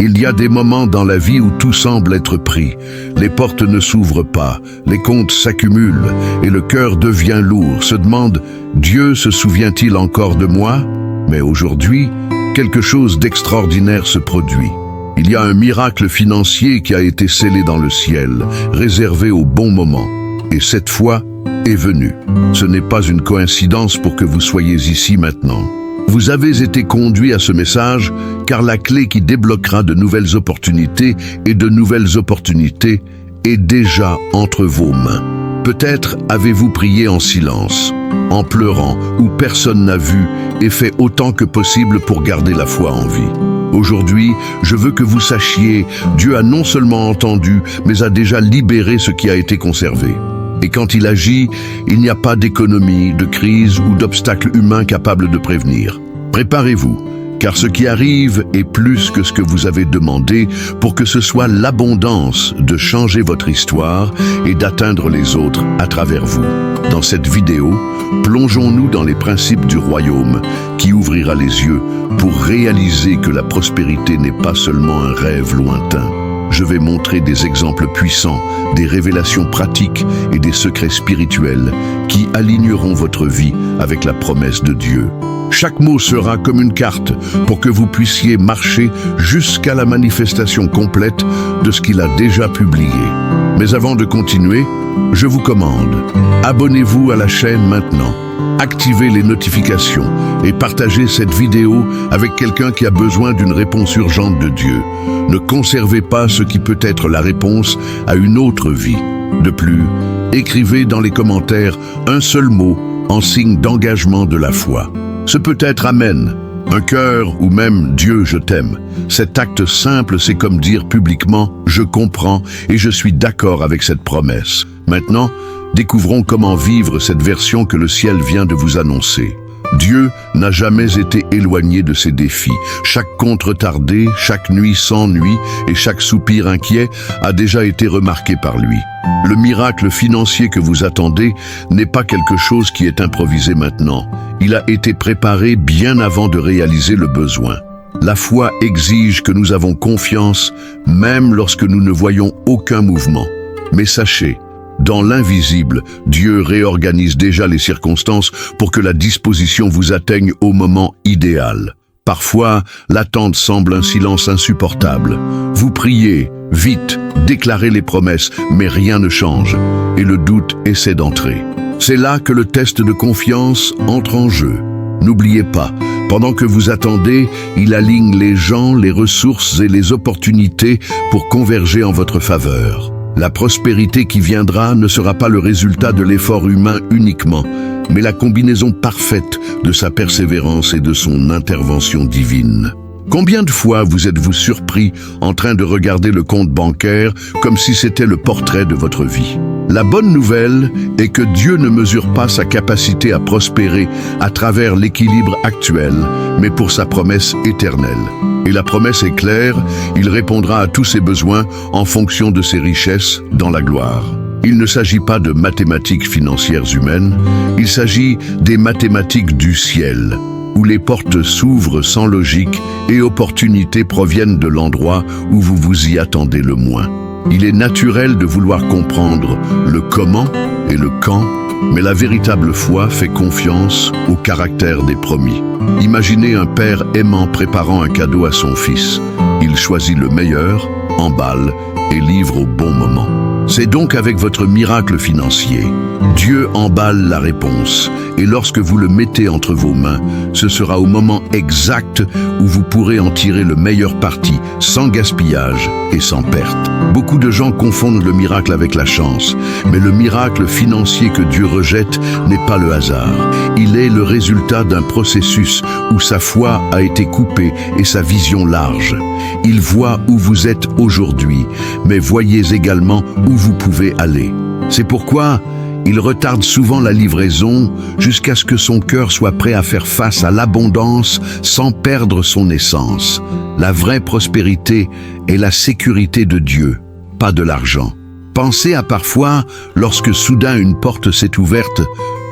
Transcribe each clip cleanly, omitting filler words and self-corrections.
Il y a des moments dans la vie où tout semble être pris. Les portes ne s'ouvrent pas, les comptes s'accumulent et le cœur devient lourd. Se demande, Dieu se souvient-il encore de moi? Mais aujourd'hui, quelque chose d'extraordinaire se produit. Il y a un miracle financier qui a été scellé dans le ciel, réservé au bon moment. Et cette fois est venue. Ce n'est pas une coïncidence pour que vous soyez ici maintenant. Vous avez été conduit à ce message car la clé qui débloquera de nouvelles opportunités et de nouvelles opportunités est déjà entre vos mains. Peut-être avez-vous prié en silence, en pleurant, ou personne n'a vu et fait autant que possible pour garder la foi en vie. Aujourd'hui, je veux que vous sachiez, Dieu a non seulement entendu, mais a déjà libéré ce qui a été conservé. Et quand il agit, il n'y a pas d'économie, de crise ou d'obstacle humain capable de prévenir. Préparez-vous, car ce qui arrive est plus que ce que vous avez demandé pour que ce soit l'abondance de changer votre histoire et d'atteindre les autres à travers vous. Dans cette vidéo, plongeons-nous dans les principes du royaume qui ouvrira les yeux pour réaliser que la prospérité n'est pas seulement un rêve lointain. Je vais montrer des exemples puissants, des révélations pratiques et des secrets spirituels qui aligneront votre vie avec la promesse de Dieu. Chaque mot sera comme une carte pour que vous puissiez marcher jusqu'à la manifestation complète de ce qu'il a déjà publié. Mais avant de continuer, je vous commande, abonnez-vous à la chaîne maintenant. Activez les notifications et partagez cette vidéo avec quelqu'un qui a besoin d'une réponse urgente de Dieu. Ne conservez pas ce qui peut être la réponse à une autre vie. De plus, écrivez dans les commentaires un seul mot en signe d'engagement de la foi. Ce peut être Amen, un cœur ou même Dieu je t'aime. Cet acte simple, c'est comme dire publiquement je comprends et je suis d'accord avec cette promesse. Maintenant, découvrons comment vivre cette version que le ciel vient de vous annoncer. Dieu n'a jamais été éloigné de ses défis. Chaque compte retardé, chaque nuit sans nuit et chaque soupir inquiet a déjà été remarqué par lui. Le miracle financier que vous attendez n'est pas quelque chose qui est improvisé maintenant. Il a été préparé bien avant de réaliser le besoin. La foi exige que nous avons confiance, même lorsque nous ne voyons aucun mouvement. Mais sachez, dans l'invisible, Dieu réorganise déjà les circonstances pour que la disposition vous atteigne au moment idéal. Parfois, l'attente semble un silence insupportable. Vous priez, vite, déclarez les promesses, mais rien ne change, et le doute essaie d'entrer. C'est là que le test de confiance entre en jeu. N'oubliez pas, pendant que vous attendez, il aligne les gens, les ressources et les opportunités pour converger en votre faveur. La prospérité qui viendra ne sera pas le résultat de l'effort humain uniquement, mais la combinaison parfaite de sa persévérance et de son intervention divine. Combien de fois vous êtes-vous surpris en train de regarder le compte bancaire comme si c'était le portrait de votre vie? La bonne nouvelle est que Dieu ne mesure pas sa capacité à prospérer à travers l'équilibre actuel, mais pour sa promesse éternelle. Et la promesse est claire, il répondra à tous ses besoins en fonction de ses richesses dans la gloire. Il ne s'agit pas de mathématiques financières humaines, il s'agit des mathématiques du ciel, où les portes s'ouvrent sans logique et opportunités proviennent de l'endroit où vous vous y attendez le moins. Il est naturel de vouloir comprendre le comment et le quand, mais la véritable foi fait confiance au caractère des promis. Imaginez un père aimant préparant un cadeau à son fils. Il choisit le meilleur, emballe et livre au bon moment. C'est donc avec votre miracle financier. Dieu emballe la réponse, et lorsque vous le mettez entre vos mains, ce sera au moment exact où vous pourrez en tirer le meilleur parti, sans gaspillage et sans perte. Beaucoup de gens confondent le miracle avec la chance, mais le miracle financier que Dieu rejette n'est pas le hasard. Il est le résultat d'un processus où sa foi a été coupée et sa vision large. Il voit où vous êtes aujourd'hui, mais voyez également où vous pouvez aller. C'est pourquoi il retarde souvent la livraison jusqu'à ce que son cœur soit prêt à faire face à l'abondance sans perdre son essence. La vraie prospérité est la sécurité de Dieu, pas de l'argent. Pensez à parfois, lorsque soudain une porte s'est ouverte,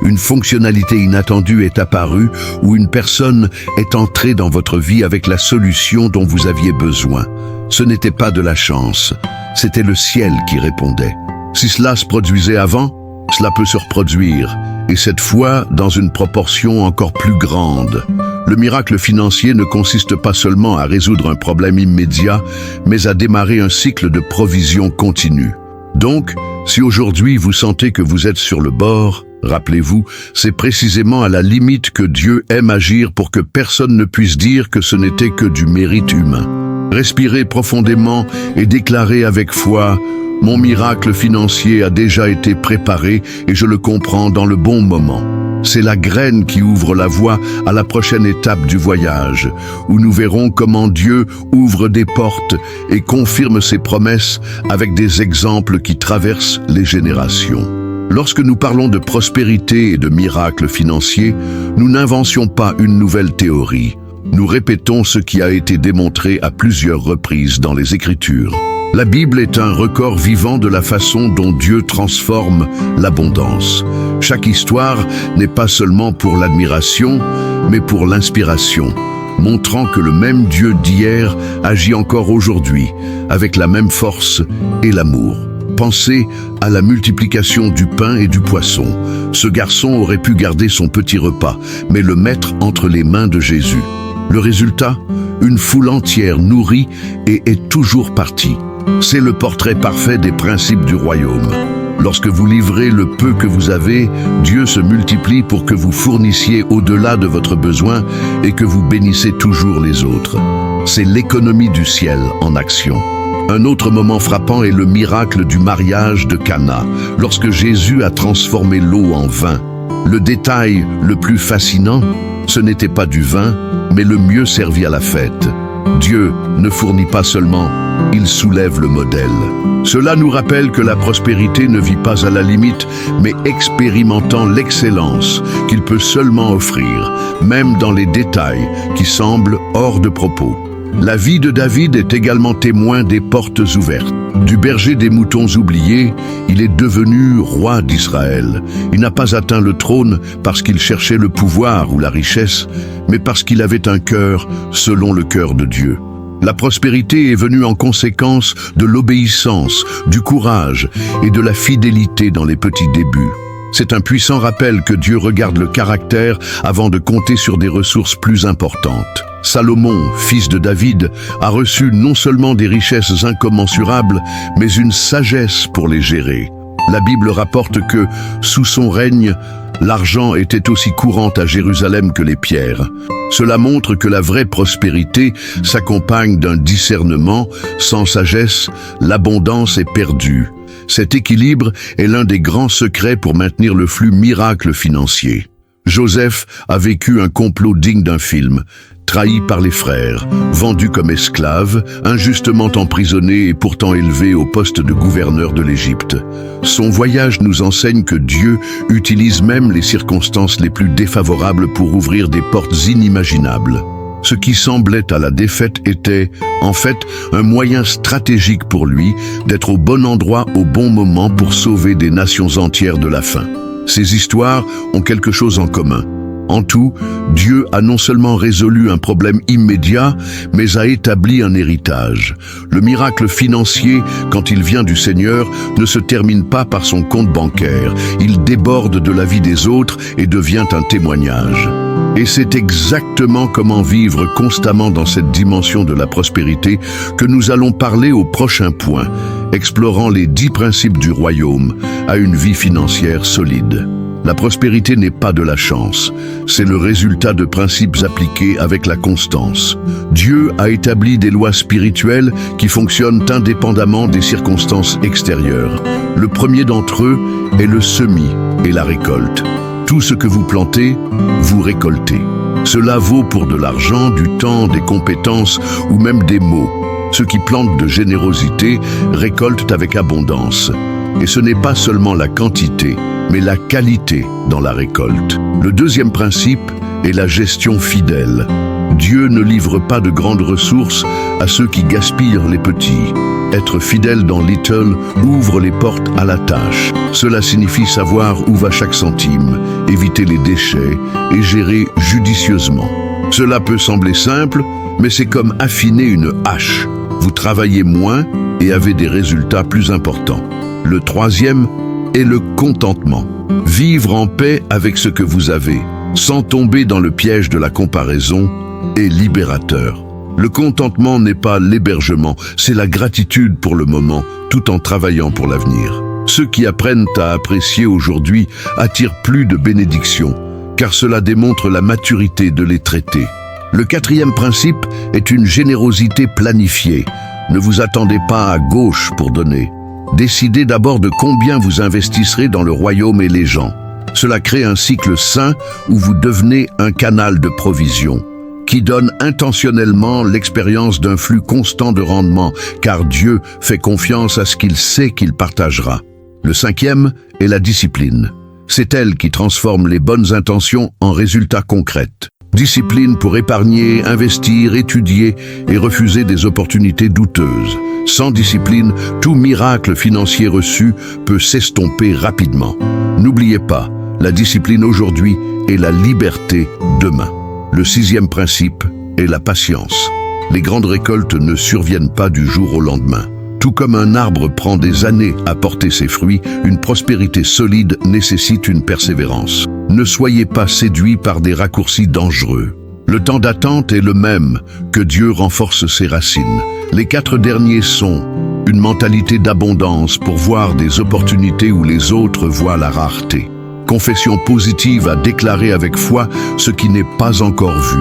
Une fonctionnalité inattendue est apparue ou une personne est entrée dans votre vie avec la solution dont vous aviez besoin. Ce n'était pas de la chance, c'était le ciel qui répondait. Si cela se produisait avant, cela peut se reproduire, et cette fois dans une proportion encore plus grande. Le miracle financier ne consiste pas seulement à résoudre un problème immédiat, mais à démarrer un cycle de provision continue. Donc, si aujourd'hui vous sentez que vous êtes sur le bord, rappelez-vous, c'est précisément à la limite que Dieu aime agir pour que personne ne puisse dire que ce n'était que du mérite humain. Respirez profondément et déclarez avec foi: mon miracle financier a déjà été préparé et je le comprends dans le bon moment. C'est la graine qui ouvre la voie à la prochaine étape du voyage, où nous verrons comment Dieu ouvre des portes et confirme ses promesses avec des exemples qui traversent les générations. Lorsque nous parlons de prospérité et de miracles financiers, nous n'inventions pas une nouvelle théorie. Nous répétons ce qui a été démontré à plusieurs reprises dans les Écritures. La Bible est un record vivant de la façon dont Dieu transforme l'abondance. Chaque histoire n'est pas seulement pour l'admiration, mais pour l'inspiration, montrant que le même Dieu d'hier agit encore aujourd'hui, avec la même force et l'amour. Pensez à la multiplication du pain et du poisson. Ce garçon aurait pu garder son petit repas, mais le mettre entre les mains de Jésus. Le résultat? Une foule entière nourrie et est toujours partie. C'est le portrait parfait des principes du royaume. Lorsque vous livrez le peu que vous avez, Dieu se multiplie pour que vous fournissiez au-delà de votre besoin et que vous bénissez toujours les autres. C'est l'économie du ciel en action. Un autre moment frappant est le miracle du mariage de Cana, lorsque Jésus a transformé l'eau en vin. Le détail le plus fascinant, ce n'était pas du vin, mais le mieux servi à la fête. Dieu ne fournit pas seulement, il soulève le modèle. Cela nous rappelle que la prospérité ne vit pas à la limite, mais expérimentant l'excellence qu'il peut seulement offrir, même dans les détails qui semblent hors de propos. La vie de David est également témoin des portes ouvertes. Du berger des moutons oubliés, il est devenu roi d'Israël. Il n'a pas atteint le trône parce qu'il cherchait le pouvoir ou la richesse, mais parce qu'il avait un cœur selon le cœur de Dieu. La prospérité est venue en conséquence de l'obéissance, du courage et de la fidélité dans les petits débuts. C'est un puissant rappel que Dieu regarde le caractère avant de compter sur des ressources plus importantes. Salomon, fils de David, a reçu non seulement des richesses incommensurables, mais une sagesse pour les gérer. La Bible rapporte que, sous son règne, l'argent était aussi courant à Jérusalem que les pierres. Cela montre que la vraie prospérité s'accompagne d'un discernement. Sans sagesse, l'abondance est perdue. Cet équilibre est l'un des grands secrets pour maintenir le flux miracle financier. Joseph a vécu un complot digne d'un film. Trahi par les frères, vendu comme esclave, injustement emprisonné et pourtant élevé au poste de gouverneur de l'Égypte. Son voyage nous enseigne que Dieu utilise même les circonstances les plus défavorables pour ouvrir des portes inimaginables. Ce qui semblait à la défaite était, en fait, un moyen stratégique pour lui d'être au bon endroit au bon moment pour sauver des nations entières de la faim. Ces histoires ont quelque chose en commun. En tout, Dieu a non seulement résolu un problème immédiat, mais a établi un héritage. Le miracle financier, quand il vient du Seigneur, ne se termine pas par son compte bancaire. Il déborde de la vie des autres et devient un témoignage. Et c'est exactement comment vivre constamment dans cette dimension de la prospérité que nous allons parler au prochain point, explorant les 10 principes du royaume à une vie financière solide. La prospérité n'est pas de la chance, c'est le résultat de principes appliqués avec la constance. Dieu a établi des lois spirituelles qui fonctionnent indépendamment des circonstances extérieures. Le premier d'entre eux est le semis et la récolte. Tout ce que vous plantez, vous récoltez. Cela vaut pour de l'argent, du temps, des compétences ou même des mots. Ceux qui plantent de générosité récoltent avec abondance. Et ce n'est pas seulement la quantité, mais la qualité dans la récolte. Le deuxième principe est la gestion fidèle. Dieu ne livre pas de grandes ressources à ceux qui gaspillent les petits. Être fidèle dans little ouvre les portes à la tâche. Cela signifie savoir où va chaque centime, éviter les déchets et gérer judicieusement. Cela peut sembler simple, mais c'est comme affiner une hache. Vous travaillez moins et avez des résultats plus importants. Le troisième est le contentement. Vivre en paix avec ce que vous avez, sans tomber dans le piège de la comparaison, est libérateur. Le contentement n'est pas l'hébergement, c'est la gratitude pour le moment, tout en travaillant pour l'avenir. Ceux qui apprennent à apprécier aujourd'hui attirent plus de bénédictions, car cela démontre la maturité de les traiter. Le quatrième principe est une générosité planifiée. Ne vous attendez pas à gauche pour donner. Décidez d'abord de combien vous investisserez dans le royaume et les gens. Cela crée un cycle sain où vous devenez un canal de provision, qui donne intentionnellement l'expérience d'un flux constant de rendement, car Dieu fait confiance à ce qu'il sait qu'il partagera. Le cinquième est la discipline. C'est elle qui transforme les bonnes intentions en résultats concrets. Discipline pour épargner, investir, étudier et refuser des opportunités douteuses. Sans discipline, tout miracle financier reçu peut s'estomper rapidement. N'oubliez pas, la discipline aujourd'hui est la liberté demain. Le sixième principe est la patience. Les grandes récoltes ne surviennent pas du jour au lendemain. Tout comme un arbre prend des années à porter ses fruits, une prospérité solide nécessite une persévérance. Ne soyez pas séduits par des raccourcis dangereux. Le temps d'attente est le même, que Dieu renforce ses racines. Les 4 derniers sont une mentalité d'abondance pour voir des opportunités où les autres voient la rareté. Confession positive à déclarer avec foi ce qui n'est pas encore vu.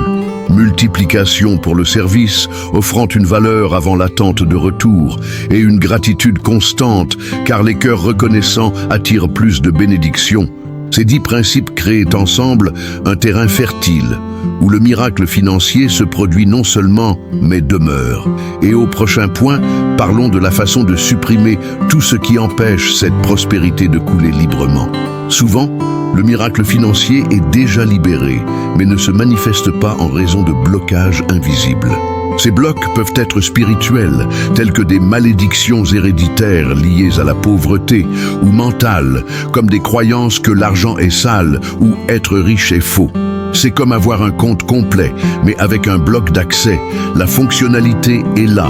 Multiplication pour le service, offrant une valeur avant l'attente de retour, et une gratitude constante, car les cœurs reconnaissants attirent plus de bénédictions. Ces 10 principes créent ensemble un terrain fertile, où le miracle financier se produit non seulement, mais demeure. Et au prochain point, parlons de la façon de supprimer tout ce qui empêche cette prospérité de couler librement. Souvent, le miracle financier est déjà libéré, mais ne se manifeste pas en raison de blocages invisibles. Ces blocs peuvent être spirituels, tels que des malédictions héréditaires liées à la pauvreté, ou mentales, comme des croyances que l'argent est sale ou être riche est faux. C'est comme avoir un compte complet, mais avec un bloc d'accès. La fonctionnalité est là,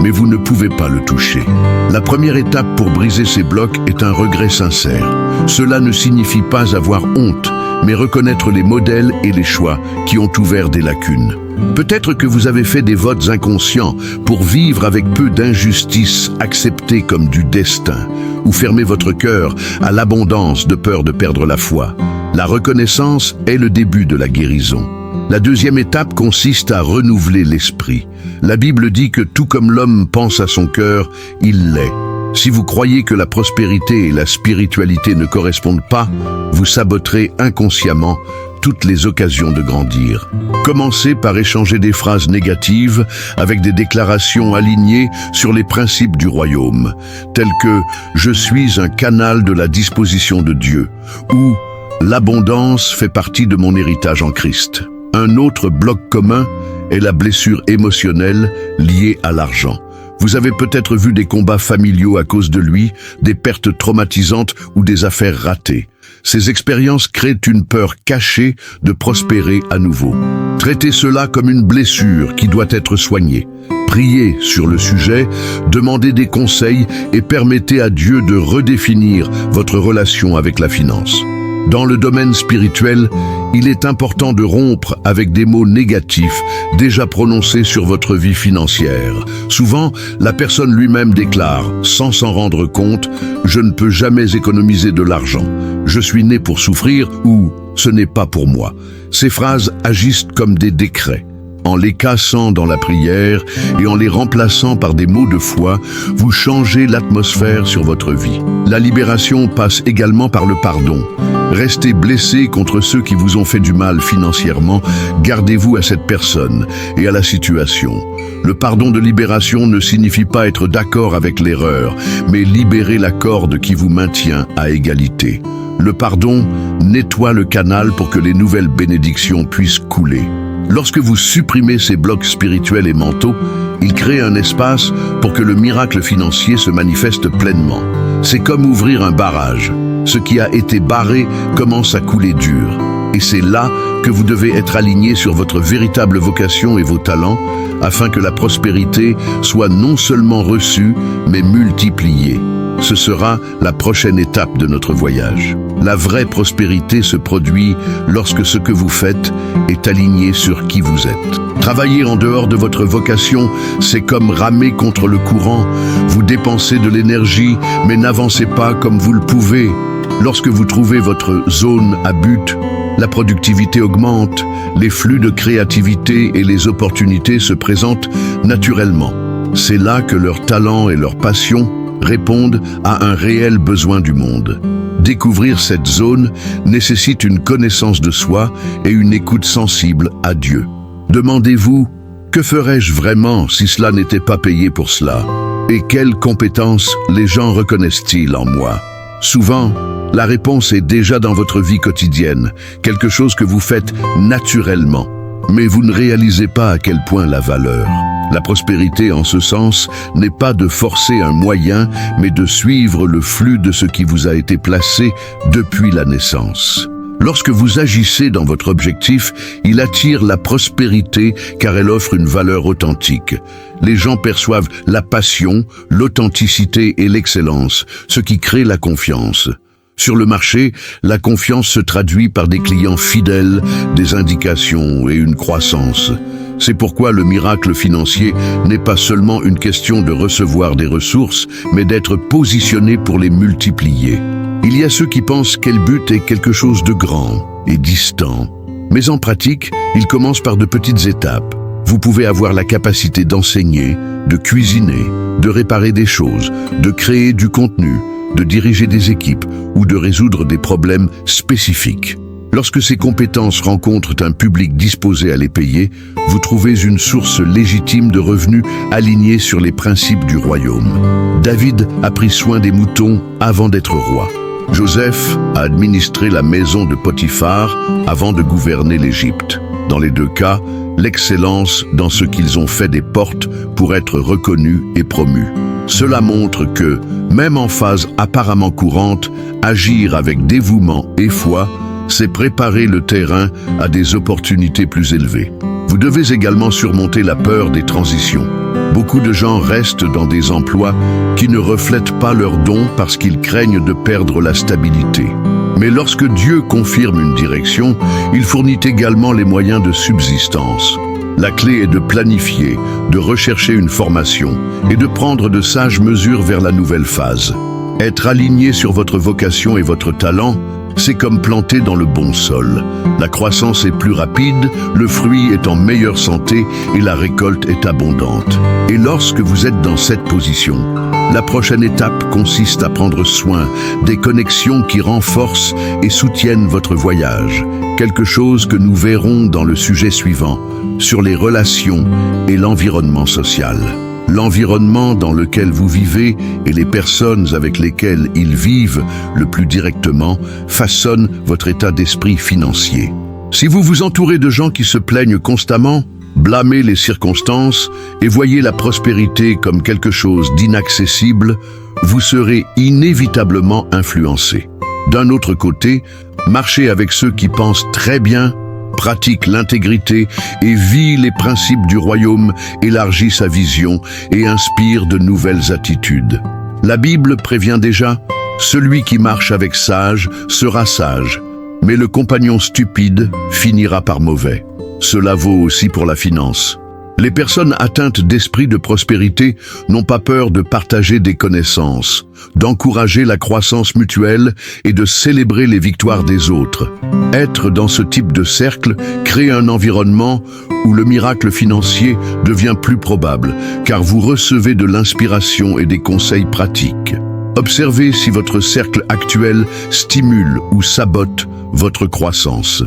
mais vous ne pouvez pas le toucher. La première étape pour briser ces blocs est un regret sincère. Cela ne signifie pas avoir honte, mais reconnaître les modèles et les choix qui ont ouvert des lacunes. Peut-être que vous avez fait des votes inconscients pour vivre avec peu d'injustice acceptée comme du destin, ou fermer votre cœur à l'abondance de peur de perdre la foi. La reconnaissance est le début de la guérison. La deuxième étape consiste à renouveler l'esprit. La Bible dit que tout comme l'homme pense à son cœur, il l'est. Si vous croyez que la prospérité et la spiritualité ne correspondent pas, vous saboterez inconsciemment toutes les occasions de grandir. Commencez par échanger des phrases négatives avec des déclarations alignées sur les principes du royaume, telles que « Je suis un canal de la disposition de Dieu » ou « L'abondance fait partie de mon héritage en Christ ». Un autre bloc commun est la blessure émotionnelle liée à l'argent. Vous avez peut-être vu des combats familiaux à cause de lui, des pertes traumatisantes ou des affaires ratées. Ces expériences créent une peur cachée de prospérer à nouveau. Traitez cela comme une blessure qui doit être soignée. Priez sur le sujet, demandez des conseils et permettez à Dieu de redéfinir votre relation avec la finance. Dans le domaine spirituel, il est important de rompre avec des mots négatifs déjà prononcés sur votre vie financière. Souvent, la personne lui-même déclare, sans s'en rendre compte, « Je ne peux jamais économiser de l'argent. Je suis né pour souffrir » ou « Ce n'est pas pour moi ». Ces phrases agissent comme des décrets. En les cassant dans la prière et en les remplaçant par des mots de foi, vous changez l'atmosphère sur votre vie. La libération passe également par le pardon. Restez blessé contre ceux qui vous ont fait du mal financièrement, gardez-vous à cette personne et à la situation. Le pardon de libération ne signifie pas être d'accord avec l'erreur, mais libérer la corde qui vous maintient à égalité. Le pardon nettoie le canal pour que les nouvelles bénédictions puissent couler. Lorsque vous supprimez ces blocs spirituels et mentaux, il crée un espace pour que le miracle financier se manifeste pleinement. C'est comme ouvrir un barrage. Ce qui a été barré commence à couler dur. Et c'est là que vous devez être aligné sur votre véritable vocation et vos talents, afin que la prospérité soit non seulement reçue, mais multipliée. Ce sera la prochaine étape de notre voyage. La vraie prospérité se produit lorsque ce que vous faites est aligné sur qui vous êtes. Travailler en dehors de votre vocation, c'est comme ramer contre le courant. Vous dépensez de l'énergie, mais n'avancez pas comme vous le pouvez. Lorsque vous trouvez votre zone à but, la productivité augmente, les flux de créativité et les opportunités se présentent naturellement. C'est là que leurs talents et leurs passions répondent à un réel besoin du monde. Découvrir cette zone nécessite une connaissance de soi et une écoute sensible à Dieu. Demandez-vous, que ferais-je vraiment si cela n'était pas payé pour cela? Et quelles compétences les gens reconnaissent-ils en moi? Souvent, la réponse est déjà dans votre vie quotidienne, quelque chose que vous faites naturellement. Mais vous ne réalisez pas à quel point la valeur. La prospérité, en ce sens, n'est pas de forcer un moyen, mais de suivre le flux de ce qui vous a été placé depuis la naissance. Lorsque vous agissez dans votre objectif, il attire la prospérité car elle offre une valeur authentique. Les gens perçoivent la passion, l'authenticité et l'excellence, ce qui crée la confiance. Sur le marché, la confiance se traduit par des clients fidèles, des indications et une croissance. C'est pourquoi le miracle financier n'est pas seulement une question de recevoir des ressources, mais d'être positionné pour les multiplier. Il y a ceux qui pensent quel but est quelque chose de grand et distant. Mais en pratique, il commence par de petites étapes. Vous pouvez avoir la capacité d'enseigner, de cuisiner, de réparer des choses, de créer du contenu, de diriger des équipes ou de résoudre des problèmes spécifiques. Lorsque ces compétences rencontrent un public disposé à les payer, vous trouvez une source légitime de revenus alignée sur les principes du royaume. David a pris soin des moutons avant d'être roi. Joseph a administré la maison de Potiphar avant de gouverner l'Égypte. Dans les deux cas, l'excellence dans ce qu'ils ont fait des portes pour être reconnus et promus. Cela montre que, même en phase apparemment courante, agir avec dévouement et foi, c'est préparer le terrain à des opportunités plus élevées. Vous devez également surmonter la peur des transitions. Beaucoup de gens restent dans des emplois qui ne reflètent pas leurs dons parce qu'ils craignent de perdre la stabilité. Mais lorsque Dieu confirme une direction, il fournit également les moyens de subsistance. La clé est de planifier, de rechercher une formation et de prendre de sages mesures vers la nouvelle phase. Être aligné sur votre vocation et votre talent, c'est comme planter dans le bon sol. La croissance est plus rapide, le fruit est en meilleure santé et la récolte est abondante. Et lorsque vous êtes dans cette position, la prochaine étape consiste à prendre soin des connexions qui renforcent et soutiennent votre voyage. Quelque chose que nous verrons dans le sujet suivant, sur les relations et l'environnement social. L'environnement dans lequel vous vivez et les personnes avec lesquelles ils vivent le plus directement façonnent votre état d'esprit financier. Si vous vous entourez de gens qui se plaignent constamment, blâmez les circonstances et voyez la prospérité comme quelque chose d'inaccessible, vous serez inévitablement influencé. D'un autre côté, marchez avec ceux qui pensent très bien, pratique l'intégrité et vit les principes du royaume, élargit sa vision et inspire de nouvelles attitudes. La Bible prévient déjà, celui qui marche avec sage sera sage, mais le compagnon stupide finira par mauvais. Cela vaut aussi pour la finance. Les personnes atteintes d'esprit de prospérité n'ont pas peur de partager des connaissances, d'encourager la croissance mutuelle et de célébrer les victoires des autres. Être dans ce type de cercle crée un environnement où le miracle financier devient plus probable, car vous recevez de l'inspiration et des conseils pratiques. Observez si votre cercle actuel stimule ou sabote votre croissance.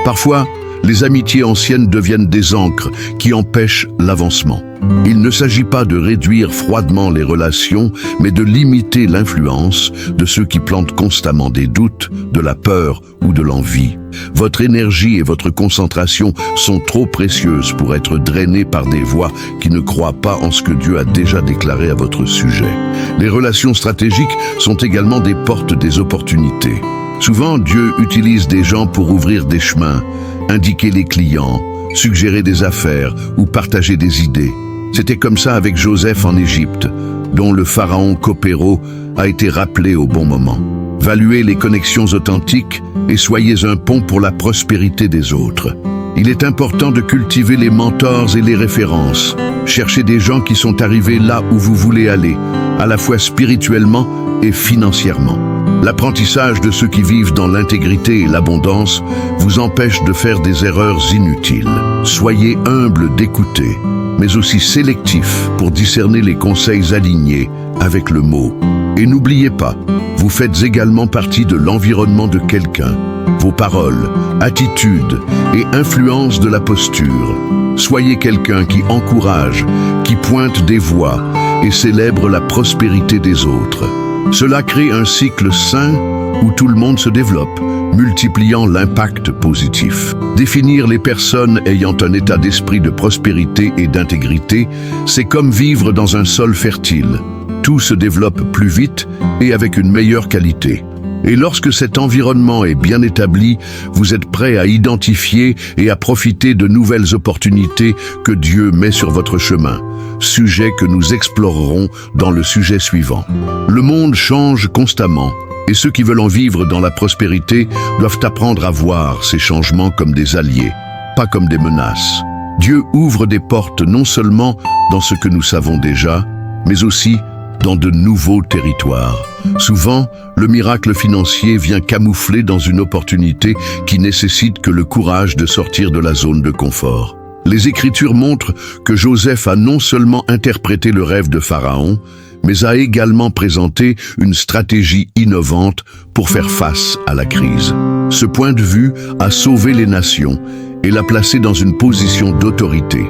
Parfois, Les amitiés anciennes deviennent des ancres qui empêchent l'avancement. Il ne s'agit pas de réduire froidement les relations, mais de limiter l'influence de ceux qui plantent constamment des doutes, de la peur ou de l'envie. Votre énergie et votre concentration sont trop précieuses pour être drainées par des voix qui ne croient pas en ce que Dieu a déjà déclaré à votre sujet. Les relations stratégiques sont également des portes des opportunités. Souvent, Dieu utilise des gens pour ouvrir des chemins, indiquer les clients, suggérer des affaires ou partager des idées. C'était comme ça avec Joseph en Égypte, dont le pharaon Copéro a été rappelé au bon moment. Valuez les connexions authentiques et soyez un pont pour la prospérité des autres. Il est important de cultiver les mentors et les références. Cherchez des gens qui sont arrivés là où vous voulez aller, à la fois spirituellement et financièrement. L'apprentissage de ceux qui vivent dans l'intégrité et l'abondance vous empêche de faire des erreurs inutiles. Soyez humble d'écouter, mais aussi sélectif pour discerner les conseils alignés avec le mot. Et n'oubliez pas, vous faites également partie de l'environnement de quelqu'un. Vos paroles, attitudes et influences de la posture. Soyez quelqu'un qui encourage, qui pointe des voies et célèbre la prospérité des autres. Cela crée un cycle sain où tout le monde se développe, multipliant l'impact positif. Définir les personnes ayant un état d'esprit de prospérité et d'intégrité, c'est comme vivre dans un sol fertile. Tout se développe plus vite et avec une meilleure qualité. Et lorsque cet environnement est bien établi, vous êtes prêt à identifier et à profiter de nouvelles opportunités que Dieu met sur votre chemin. Sujet que nous explorerons dans le sujet suivant. Le monde change constamment. Et ceux qui veulent en vivre dans la prospérité doivent apprendre à voir ces changements comme des alliés, pas comme des menaces. Dieu ouvre des portes non seulement dans ce que nous savons déjà, mais aussi dans de nouveaux territoires. Souvent, le miracle financier vient camoufler dans une opportunité qui nécessite que le courage de sortir de la zone de confort. Les Écritures montrent que Joseph a non seulement interprété le rêve de Pharaon, mais a également présenté une stratégie innovante pour faire face à la crise. Ce point de vue a sauvé les nations et l'a placé dans une position d'autorité.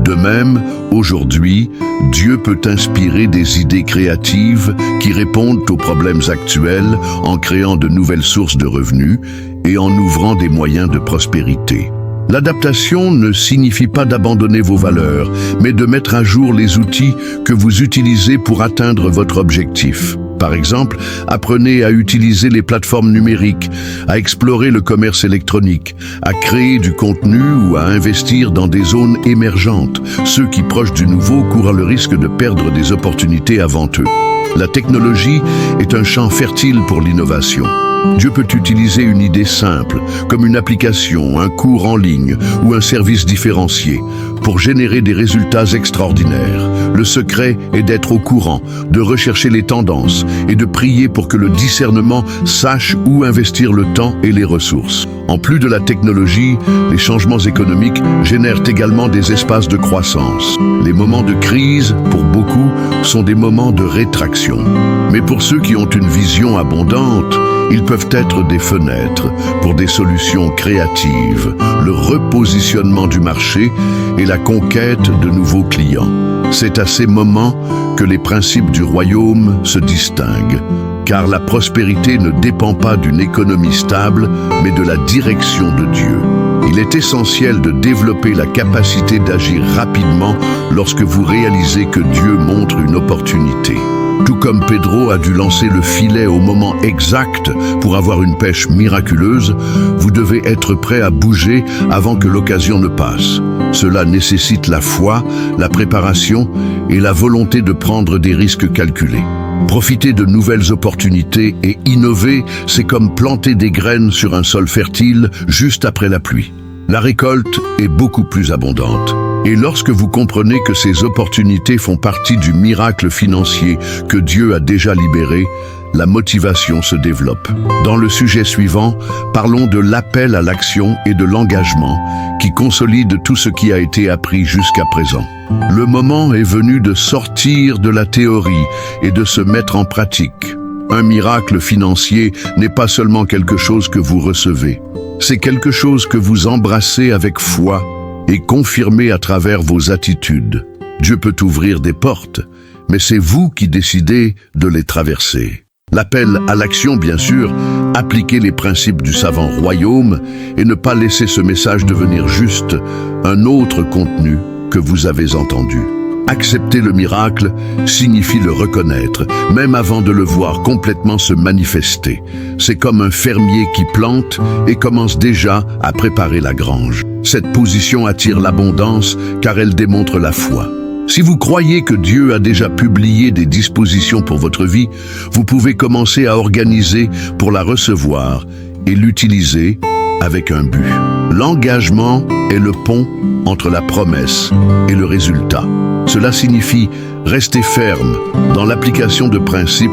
De même, aujourd'hui, Dieu peut inspirer des idées créatives qui répondent aux problèmes actuels en créant de nouvelles sources de revenus et en ouvrant des moyens de prospérité. L'adaptation ne signifie pas d'abandonner vos valeurs, mais de mettre à jour les outils que vous utilisez pour atteindre votre objectif. Par exemple, apprenez à utiliser les plateformes numériques, à explorer le commerce électronique, à créer du contenu ou à investir dans des zones émergentes. Ceux qui proches du nouveau courent le risque de perdre des opportunités avant eux. La technologie est un champ fertile pour l'innovation. Dieu peut utiliser une idée simple, comme une application, un cours en ligne ou un service différencié, pour générer des résultats extraordinaires. Le secret est d'être au courant, de rechercher les tendances et de prier pour que le discernement sache où investir le temps et les ressources. En plus de la technologie, les changements économiques génèrent également des espaces de croissance. Les moments de crise, pour beaucoup, sont des moments de rétraction. Mais pour ceux qui ont une vision abondante, ils peuvent être des fenêtres pour des solutions créatives, le repositionnement du marché et la conquête de nouveaux clients. C'est à ces moments que les principes du royaume se distinguent, car la prospérité ne dépend pas d'une économie stable, mais de la direction de Dieu. Il est essentiel de développer la capacité d'agir rapidement lorsque vous réalisez que Dieu montre une opportunité. Tout comme Pedro a dû lancer le filet au moment exact pour avoir une pêche miraculeuse, vous devez être prêt à bouger avant que l'occasion ne passe. Cela nécessite la foi, la préparation et la volonté de prendre des risques calculés. Profiter de nouvelles opportunités et innover, c'est comme planter des graines sur un sol fertile juste après la pluie. La récolte est beaucoup plus abondante. Et lorsque vous comprenez que ces opportunités font partie du miracle financier que Dieu a déjà libéré, la motivation se développe. Dans le sujet suivant, parlons de l'appel à l'action et de l'engagement qui consolide tout ce qui a été appris jusqu'à présent. Le moment est venu de sortir de la théorie et de se mettre en pratique. Un miracle financier n'est pas seulement quelque chose que vous recevez, c'est quelque chose que vous embrassez avec foi et confirmez à travers vos attitudes. Dieu peut ouvrir des portes, mais c'est vous qui décidez de les traverser. L'appel à l'action, bien sûr, appliquez les principes du savant royaume et ne pas laisser ce message devenir juste un autre contenu que vous avez entendu. Accepter le miracle signifie le reconnaître, même avant de le voir complètement se manifester. C'est comme un fermier qui plante et commence déjà à préparer la grange. Cette position attire l'abondance car elle démontre la foi. Si vous croyez que Dieu a déjà publié des dispositions pour votre vie, vous pouvez commencer à organiser pour la recevoir et l'utiliser avec un but. L'engagement est le pont entre la promesse et le résultat. Cela signifie rester ferme dans l'application de principes,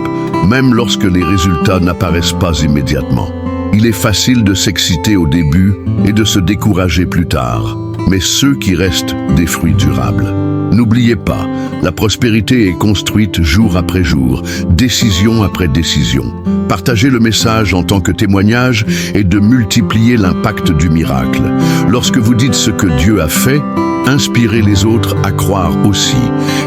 même lorsque les résultats n'apparaissent pas immédiatement. Il est facile de s'exciter au début et de se décourager plus tard, mais ceux qui restent des fruits durables. N'oubliez pas, la prospérité est construite jour après jour, décision après décision. Partagez le message en tant que témoignage et de multiplier l'impact du miracle. Lorsque vous dites ce que Dieu a fait, inspirez les autres à croire aussi.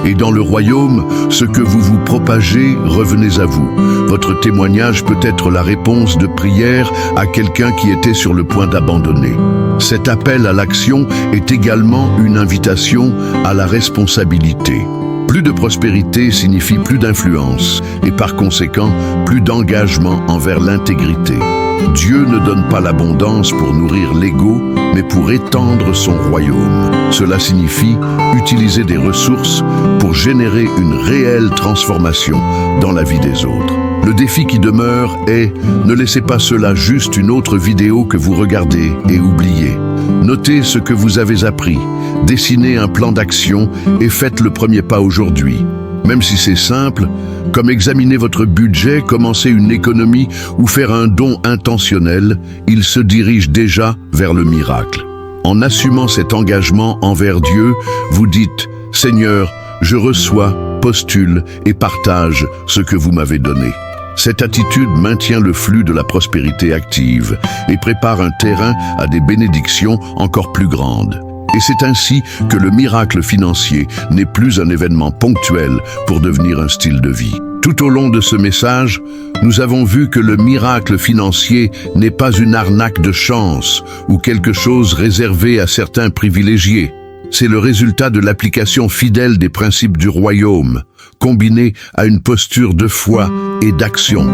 Et dans le royaume, ce que vous propagez, revenez à vous. Votre témoignage peut être la réponse de prière à quelqu'un qui était sur le point d'abandonner. Cet appel à l'action est également une invitation à la responsabilité. Plus de prospérité signifie plus d'influence et par conséquent plus d'engagement envers l'intégrité. Dieu ne donne pas l'abondance pour nourrir l'ego, mais pour étendre son royaume. Cela signifie utiliser des ressources pour générer une réelle transformation dans la vie des autres. Le défi qui demeure est ne laissez pas cela juste une autre vidéo que vous regardez et oubliez. Notez ce que vous avez appris, dessinez un plan d'action et faites le premier pas aujourd'hui. Même si c'est simple, comme examiner votre budget, commencer une économie ou faire un don intentionnel, il se dirige déjà vers le miracle. En assumant cet engagement envers Dieu, vous dites « Seigneur, je reçois, postule et partage ce que vous m'avez donné ». Cette attitude maintient le flux de la prospérité active et prépare un terrain à des bénédictions encore plus grandes. Et c'est ainsi que le miracle financier n'est plus un événement ponctuel pour devenir un style de vie. Tout au long de ce message, nous avons vu que le miracle financier n'est pas une arnaque de chance ou quelque chose réservé à certains privilégiés. C'est le résultat de l'application fidèle des principes du royaume, combiné à une posture de foi et d'action.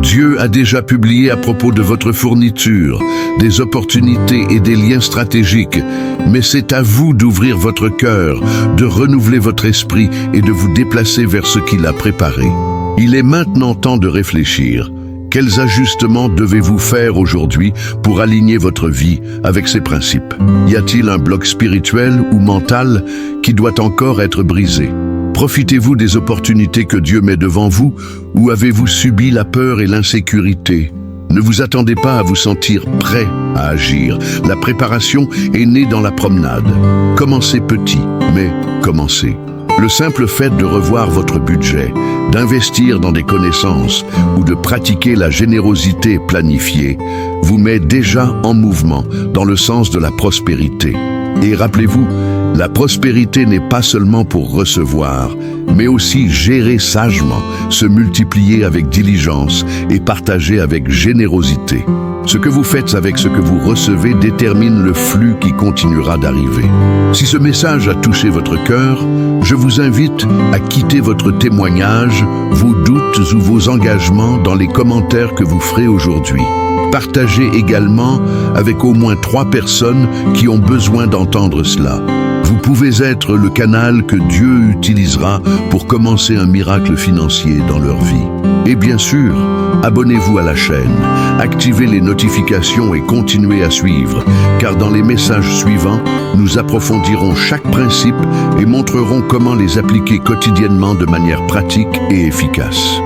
Dieu a déjà publié à propos de votre fourniture, des opportunités et des liens stratégiques, mais c'est à vous d'ouvrir votre cœur, de renouveler votre esprit et de vous déplacer vers ce qu'il a préparé. Il est maintenant temps de réfléchir. Quels ajustements devez-vous faire aujourd'hui pour aligner votre vie avec ces principes? Y a-t-il un bloc spirituel ou mental qui doit encore être brisé? Profitez-vous des opportunités que Dieu met devant vous ou avez-vous subi la peur et l'insécurité? Ne vous attendez pas à vous sentir prêt à agir. La préparation est née dans la promenade. Commencez petit, mais commencez. Le simple fait de revoir votre budget, d'investir dans des connaissances ou de pratiquer la générosité planifiée vous met déjà en mouvement dans le sens de la prospérité. Et rappelez-vous, la prospérité n'est pas seulement pour recevoir, mais aussi gérer sagement, se multiplier avec diligence et partager avec générosité. Ce que vous faites avec ce que vous recevez détermine le flux qui continuera d'arriver. Si ce message a touché votre cœur, je vous invite à quitter votre témoignage, vos doutes ou vos engagements dans les commentaires que vous ferez aujourd'hui. Partagez également avec au moins 3 personnes qui ont besoin d'entendre cela. Vous pouvez être le canal que Dieu utilisera pour commencer un miracle financier dans leur vie. Et bien sûr, abonnez-vous à la chaîne, activez les notifications et continuez à suivre, car dans les messages suivants, nous approfondirons chaque principe et montrerons comment les appliquer quotidiennement de manière pratique et efficace.